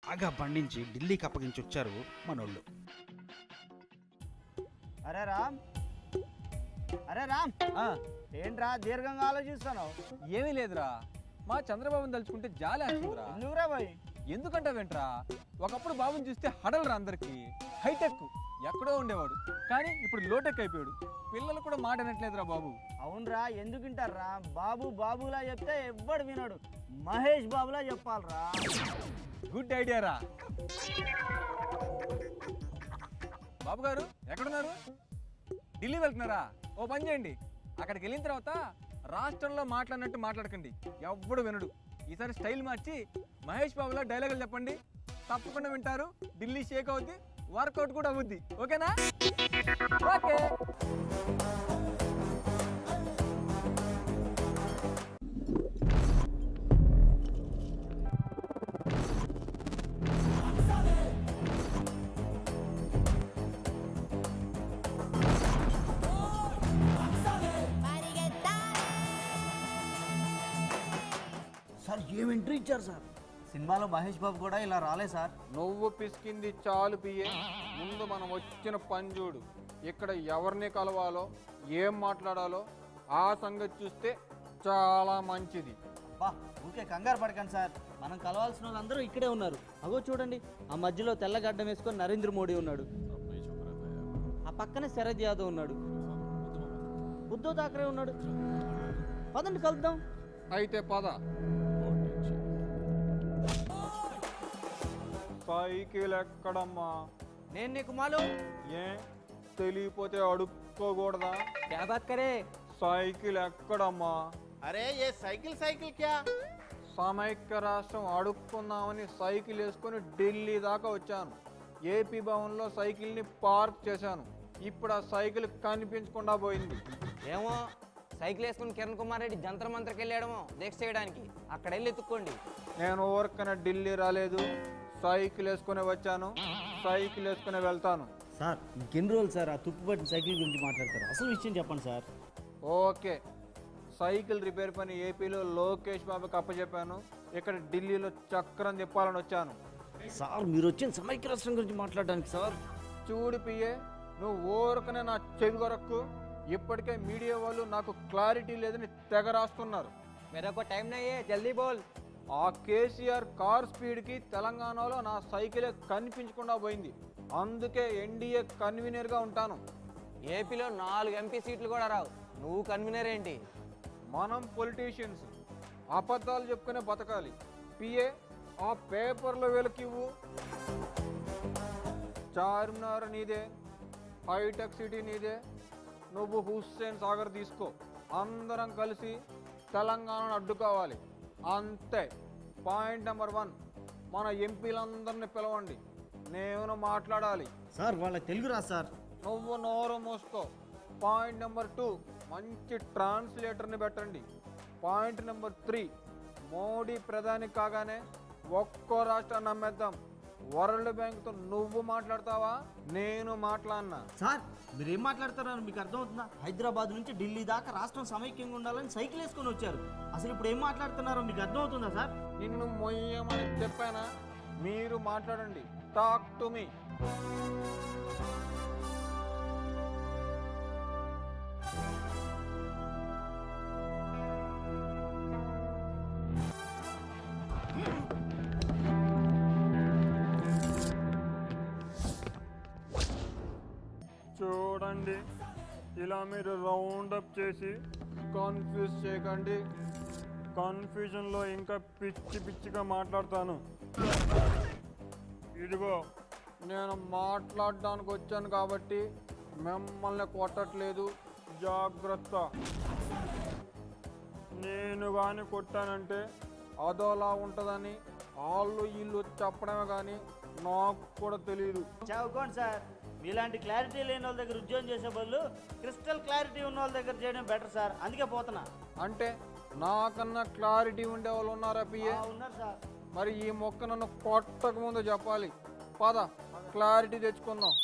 బాగా పండించి ఢిల్లీకి అప్పగించి వచ్చారు మనోళ్ళు. అరే రామ్, అరే రామ్, ఏంట్రా దీర్ఘంగా ఆలోచిస్తున్నావు? ఏమీ లేదురా, మా చంద్రబాబుని తలుచుకుంటే జాలి వేస్తుందిరా. ఎందుకురా బాయ్? ఎందుకంటావేంట్రా, ఒకప్పుడు బాబుని చూస్తే హడలరా అందరికి. హైటెక్ ఎక్కడో ఉండేవాడు, కానీ ఇప్పుడు లోటెక్ అయిపోయాడు. పిల్లలు కూడా మాట వినట్లేదురా బాబు. అవునరా, ఎందుకు వింటారా? బాబు బాబులా చెప్తే ఎవ్వడు వినడు, మహేష్ బాబులా చెప్పాలరా. గుడ్ ఐడియా రా. బాబు గారు ఎక్కడున్నారు? ఢిల్లీ వెళ్తున్నారా? ఓ పని చేయండి, అక్కడికి వెళ్ళిన తర్వాత రాష్ట్రంలో మాట్లాడినట్టు మాట్లాడకండి, ఎవ్వడు వినడు. ఈసారి స్టైల్ మార్చి మహేష్ బాబులా డైలాగులు చెప్పండి, తప్పకుండా వింటారు. ఢిల్లీ షేక్ అవుద్ది, వర్కౌట్ కూడా అవుద్ది. ఓకేనా? ఓకే. సార్ ఏం ఎంట్రీ ఇచ్చారు సార్? సినిమాలో మహేష్ బాబు కూడా ఇలా రాలే సార్. నువ్వు పిసికింది చాలు పియ్యే, ముందు మనం వచ్చిన పని చూడు. ఇక్కడ ఎవరిని కలవాలో, ఏం మాట్లాడాలో ఆ సంగతి చూస్తే చాలా మంచిది. బా ఊకే కంగారు పడకండి సార్, మనం కలవాల్సిన వాళ్ళందరూ ఇక్కడే ఉన్నారు. అగో చూడండి, ఆ మధ్యలో తెల్లగడ్డం వేసుకొని నరేంద్ర మోడీ ఉన్నాడు, ఆ పక్కనే శరద్ యాదవ్ ఉన్నాడు, ఉద్ధవ్ ఠాక్రే ఉన్నాడు. పదండి కలుద్దాం. అయితే పద. సైకిల్ ఎక్కడమ్మా? నేను నీకు మాలు ఏ తెలియపోతే అడుక్కోకూడదా? క్యా బాత్ కరే? సైకిల్ ఎక్కడమ్మా? अरे ये साइकिल साइकिल क्या? సమైక్య రాష్ట్రం అడుక్కుందామని సైకిల్ వేసుకొని ఢిల్లీ దాకా వచ్చాను. ఏపీ భవన్లో సైకిల్ని పార్క్ చేశాను. ఇప్పుడు ఆ సైకిల్ కనిపించకుండా పోయింది. ఏమో సైకిల్ వేసుకుని కిరణ్ కుమార్ రెడ్డి జంతర్ మంత్రకి వెళ్ళాడమో దీక్ష చేయడానికి. అక్కడ వెళ్ళి ఎత్తుక్కోండి. నేను ఊరికనే ఢిల్లీ రాలేదు, సైకిల్ వేసుకుని వచ్చాను, సైకిల్ వేసుకుని వెళ్తాను. సార్ ఇంకెన్ని రోజులు సార్ ఆ తుప్పుపట్టిన సైకిల్ గురించి మాట్లాడతారు? అసలు విషయం చెప్పండి సార్. ఓకే, సైకిల్ రిపేర్ పని ఏపీలో లోకేష్ బాబుకి అప్పచెప్పాను. ఇక్కడ ఢిల్లీలో చక్రం తిప్పాలని వచ్చాను. సార్ మీరు వచ్చిన సమైక్య రాష్ట్రం గురించి మాట్లాడడానికి సార్. చూడు పియ్యే, నువ్వు ఊరకనే నా చెవి కొరక్కు. ఇప్పటికే మీడియా వాళ్ళు నాకు క్లారిటీ లేదని తెగ రాస్తున్నారు. మెరకు టైం నయ్యే, జల్దీ బోల్. ఆ కేసీఆర్ కార్ స్పీడ్కి తెలంగాణలో నా సైకిలే కనిపించకుండా పోయింది. అందుకే ఎన్డీఏ కన్వీనర్గా ఉంటాను. ఏపీలో 4 ఎంపీ సీట్లు కూడా రావు, నువ్వు కన్వీనర్ ఏంటి? మనం పొలిటీషియన్స్ అబద్ధాలు చెప్పుకునే బతకాలి. పిఏ ఆ పేపర్లో వెలకివ్వు. చార్మినార్ నీదే, హైటెక్ సిటీ నీదే, నువ్వు హుస్సేన్ సాగర్ తీసుకో. అందరం కలిసి తెలంగాణను అడ్డుకోవాలి, అంతే. పాయింట్ నెంబర్ 1, మన ఎంపీలందరినీ పిలవండి, నేను మాట్లాడాలి. సార్ వాళ్ళ తెలుగు రా సార్. నువ్వు నోరు మూసుకో. పాయింట్ నెంబర్ 2, మంచి ట్రాన్స్లేటర్ని పెట్టండి. పాయింట్ నెంబర్ 3, మోడీ ప్రధాని కాగానే ఒక్కో రాష్ట్రాన్ని నమ్మేద్దాం. వరల్డ్ బ్యాంక్తో నువ్వు మాట్లాడతావా, నేను మాట్లాడినా? సార్ మీరు ఏం మాట్లాడతారని మీకు అర్థమవుతుందా? హైదరాబాద్ నుంచి ఢిల్లీ దాకా రాష్ట్రం సమైక్యంగా ఉండాలని సైకిల్ వేసుకొని వచ్చారు. అసలు ఇప్పుడు ఏం మాట్లాడుతున్నారో మీకు అర్థమవుతుందా సార్? నిన్ను మొయ్యమని చెప్పానా? మీరు మాట్లాడండి, టాక్ టు మీ. చూడండి, ఇలా మీరు రౌండప్ చేసి కన్ఫ్యూజ్ చేయకండి. కన్ఫ్యూజన్లో ఇంకా పిచ్చి పిచ్చిగా మాట్లాడతాను. ఇదిగో నేను మాట్లాడడానికి వచ్చాను కాబట్టి మిమ్మల్ని కొట్టట్లేదు, జాగ్రత్త. నేను కానీ కొట్టానంటే అదోలా ఉంటుందని వాళ్ళు వీళ్ళు చెప్పడమే కానీ నాకు కూడా తెలియదు. చదువుకోండి సార్, మీలాంటి క్లారిటీ లేని వాళ్ళ దగ్గర ఉద్యోగం చేసే బదులు క్రిస్టల్ క్లారిటీ ఉన్న వాళ్ళ దగ్గర చేయడం బెటర్ సార్. అందుకే పోతున్నా. అంటే నాకన్నా క్లారిటీ ఉండే వాళ్ళు ఉన్నారా పిఏ? ఉన్నారు సార్. మరి ఈ మొక్క నన్ను కొట్టక ముందు చెప్పాలి. పద, క్లారిటీ తెచ్చుకుందాం.